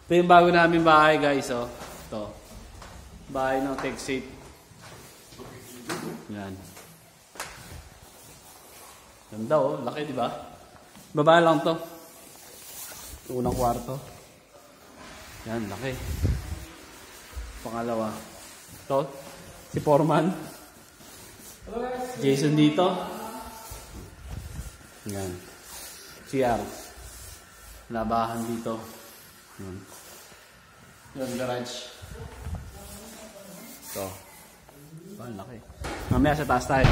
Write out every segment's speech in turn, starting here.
Ito yung bago namin bahay guys, oh. Ito. Bahay ng TechSafe. Yan. Ganda oh, laki di ba? Baba lang to. Unang kwarto. Yan, laki. Pangalawa. Ito, si Foreman. Jason dito. Yan. CR. Labahan dito. Yan. Yan, garage. Ito. Ang laki. Mamaya sa taas tayo.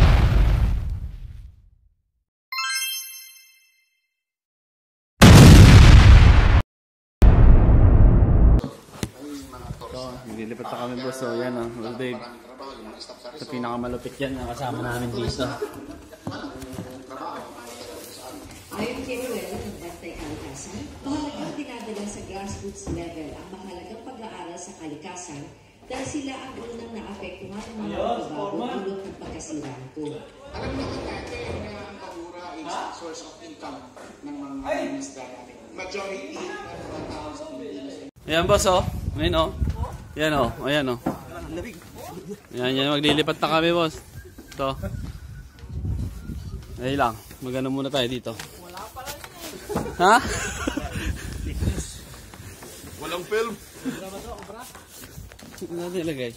Nililipat na kami boss, so yan o, Dave. Sa pinakamalupit yan, ang kasama namin dito. Ayon kay Ruel ng Bantay Kalikasan, mahalagang dinadala sa grassroots level ang mahalagang pag-aaral sa kalikasan dahil sila ang unang naapektuhan ng mga pagbabago dulot ng pagkasira nito. Alam naman natin na ang bahura is source of income ng mga minister natin. Majority ng mga tao sa Pilipinas. Ayan boss o, ayun o. Yan o, ayan o. Yan, maglilipat na kami boss. Ito. Ayun lang, magano muna tayo dito. Wala pala yun eh. Ha? Walang film. Ano nilagay?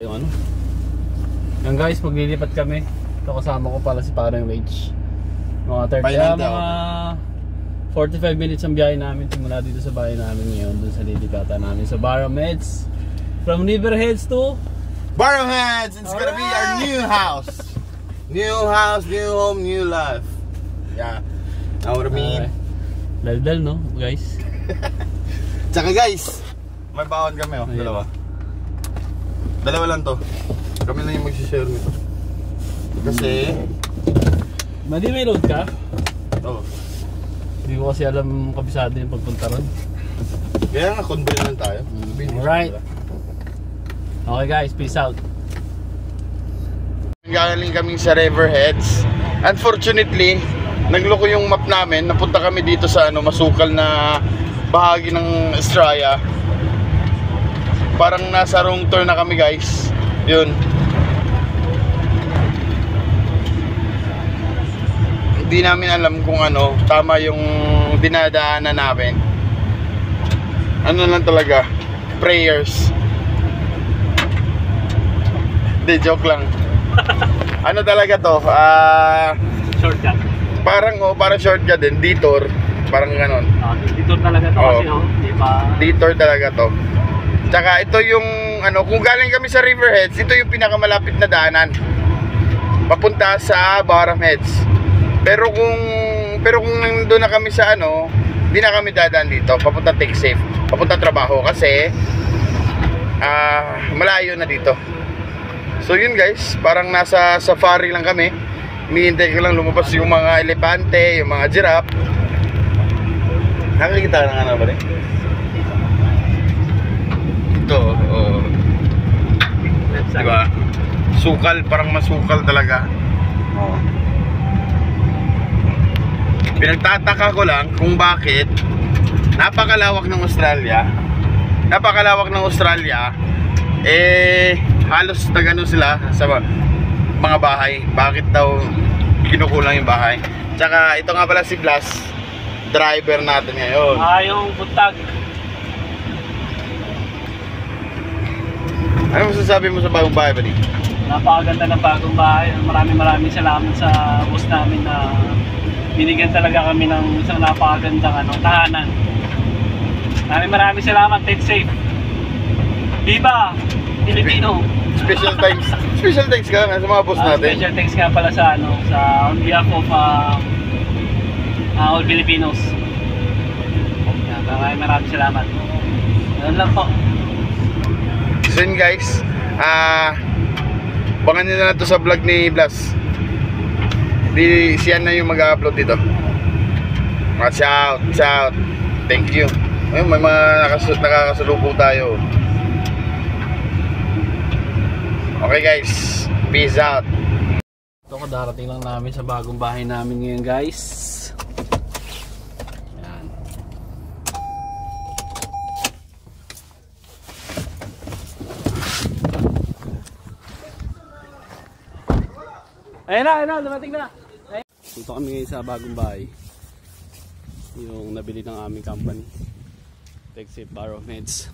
Yung ano? Yan guys, maglilipat kami. Ito kasama ko pala si Parang Rage. Mga 45 minutes ang biyahe namin simula dito sa bahay namin ngayon, dun sa lilipatan namin sa Barrow Meds. From Riverheads to Barrow Heads in Scarabi! house. New house, new home, new life. Yeah. Know what I mean? Daldal, no, guys? Tsaka guys, may baon kami, oh. Ayan. Dalawa lang to. Kami lang yung mag-share nito. Kasi Madi, may load ka? oh, Hindi ko kasi alam kabisado yung pagpunta ron. kaya nga convey lang tayo. Alright. Okay guys, peace out. Galing kami sa Riverheads. Unfortunately, nagloko yung map namin. Napunta kami dito sa masukal na bahagi ng Estrella. Parang nasa wrong turn na kami, guys. Yun. Hindi namin alam kung tama yung dinadaanan namin. Ano lang talaga, prayers. Hindi, joke lang. Ano talaga to? Shortcut. Parang shortcut din, detour. Parang ganon. Detour talaga to kasi di ba? Detour talaga to. Tsaka ito yung kung galing kami sa Riverheads, ito yung pinakamalapit na daanan papunta sa Barham Heads. Pero kung nandun na kami sa hindi na kami dadaan dito, papunta Take Safe, papunta trabaho kasi malayo na dito. So yun guys, parang nasa safari lang kami. Hinihintay ko lang lumabas yung mga elepante, yung mga giraffe. Nakikita ka ng ba rin? Ito, diba? Sukal, parang masukal talaga. Pinagtataka ko lang kung bakit napakalawak ng Australia. Halos nagano sila sa mga bahay. Bakit daw kinukulang yung bahay? Tsaka ito nga pala si Blas, driver natin ngayon. Yung buntag. Ano masasabi mo sa bagong bahay, buddy? Napakaganda ng bagong bahay. Maraming salamat sa boss namin na binigyan talaga kami ng isang napakagandang tahanan. Maraming salamat. Take safe. Viva Filipino. Special thanks ka sa mga boss natin. Special thanks nga pala sa on behalf of all Filipinos. Maraming salamat. Ganun lang po. So yun guys, abangan nyo na to sa vlog ni Blas. Siya na yung mag-upload dito. Shout. Thank you. Ayun, may mga nakakasalubong tayo. Okay guys, peace out. Ito, darating lang namin sa bagong bahay namin ngayon guys. Ayan na, dumating na. Dito kami ngayon sa bagong bahay. Yung nabili ng aming company. Take Safe Barham Heads.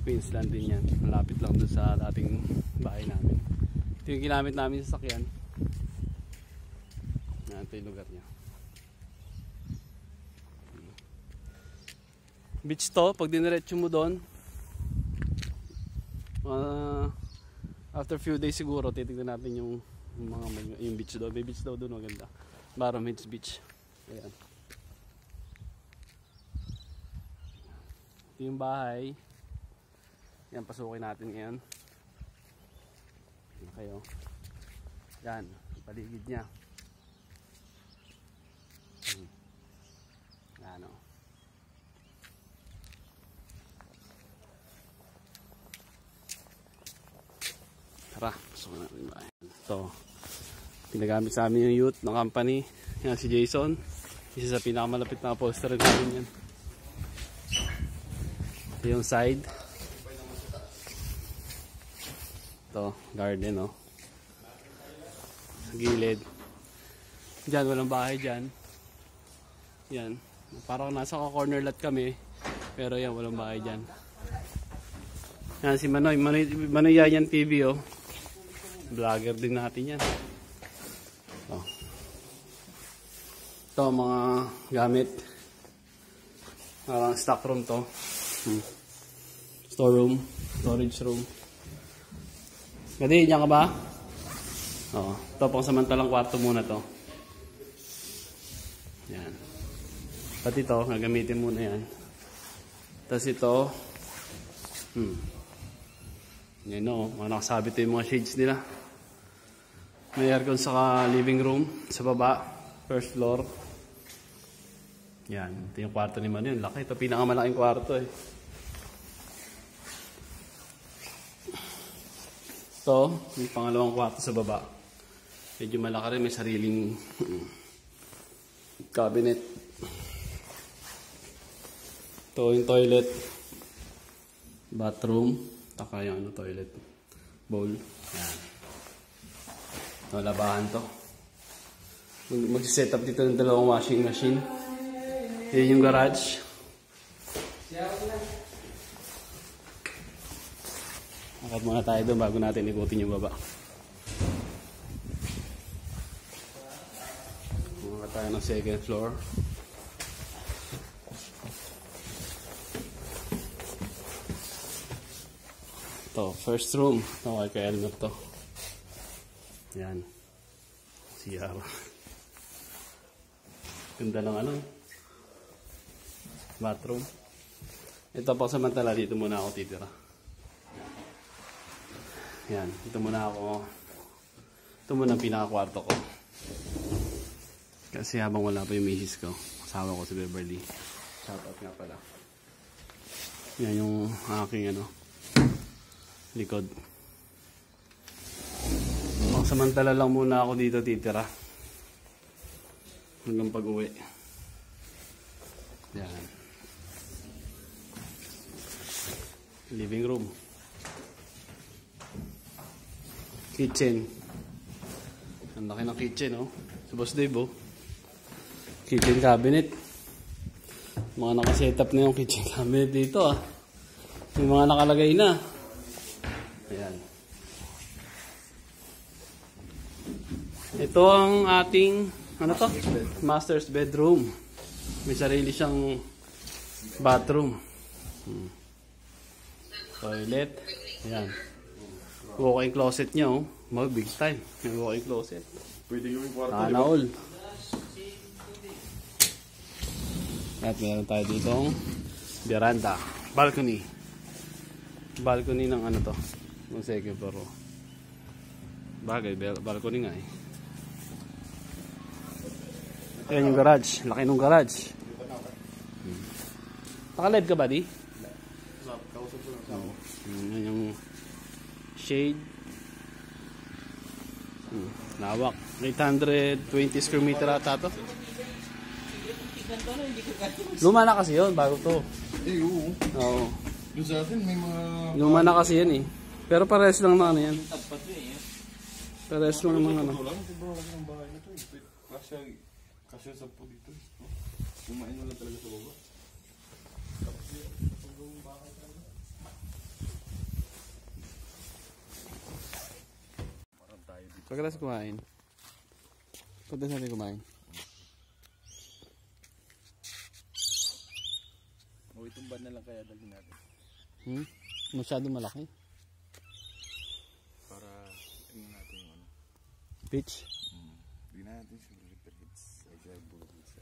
Queensland din yan. Malapit lang doon sa dating bahay namin. Ito yung ginamit namin sa sakyan. Ito yung lugar niya. Beach to, pag diniretso mo doon, after few days siguro titignan natin yung beach doon. May beach daw doon, maganda. Barham Heads Beach. Ayan. Ito yung bahay. Yan, pasukin natin ngayon. Yan kayo. Yan, paligid niya. Yan o. Tara, pasukin natin yung bahay. Ito, pinagamit sa amin yung youth ng company. Yan si Jason. Isa sa pinakamalapit na poster namin yan. Ito yung side. Ito, garden oh. Sa gilid. Diyan, walang bahay dyan. Yan. Parang nasa corner lot kami. Pero yan, walang bahay dyan. Yan si Manoy. Manoy Yayan TV oh. Vlogger din natin yan. Ito mga gamit. Parang stock room to. Store room. Storage room. Gadi, diyan ka ba? Oo. Ito pang samantalang kwarto muna to. Yan. Pati ito, gagamitin muna yan. Tapos ito, yan o, nakasabit yung mga shades nila. May aircon sa living room, sa baba, first floor. Yan, ito yung kwarto ni Manu. Laki, ito pinakamalaking kwarto eh. Ito, yung pangalawang kwarto sa baba. Medyo malaki rin, may sariling cabinet. Ito yung toilet, bathroom, taka yung toilet bowl. Yan. Ito, labahan to. Mag-set up dito ng dalawang washing machine. Yan yung garage. Akit muna tayo doon bago natin ikutin yung baba. Muna tayo ng second floor. Ito, first room. Okay, kay Elmer to. Yan. CR. Ganda lang ano. Bathroom. Ito pa samantala, dito muna ako titira. Yan, ito muna ako. Ito muna ang pinakakwarto ko. Kasi habang wala pa yung misis ko, kasama ko si Beverly. Shoutout nga pala. Yan yung aking ano, likod. Samantala lang muna ako dito titira. Hanggang pag-uwi. Yan. Living room. Kitchen. Ang laki ng kitchen, oh. Sa Boss Dave, oh. Kitchen cabinet. Mga nakasetup na yung kitchen cabinet dito, ah. May mga nakalagay na. Ayan. Ito ang ating, ano to? Master's bedroom. May sarili siyang bathroom. Toilet. Ayan. Walk-in closet niya, oh. Big time. May walk-in closet. Pwede yung kwarto. Sana all. At meron tayo ditong veranda. Balcony. Balcony ng ano to? Ng second floor. Bagay, balcony nga eh. Ayan yung garage. Laki ng garage. Naka-live ka ba, di? Ayan yung shade. Lawak. 820 square meter ata to. Luma na kasi yun, bago to. Eh, oo. Oo. Yung sa atin, may mga... Luma na kasi yan eh. Pero pares lang na ano yan. Pares lang naman ano. Kasi sa po dito. Kumain na lang talaga sa baba. Pagkalas kumain. Pagkalas natin kumain. O itong ban na lang kaya dalhin natin. Masyado malaki. Para tingnan natin yung ano. Pitch. Hindi natin siguro repair hits. Ay, bullet hits.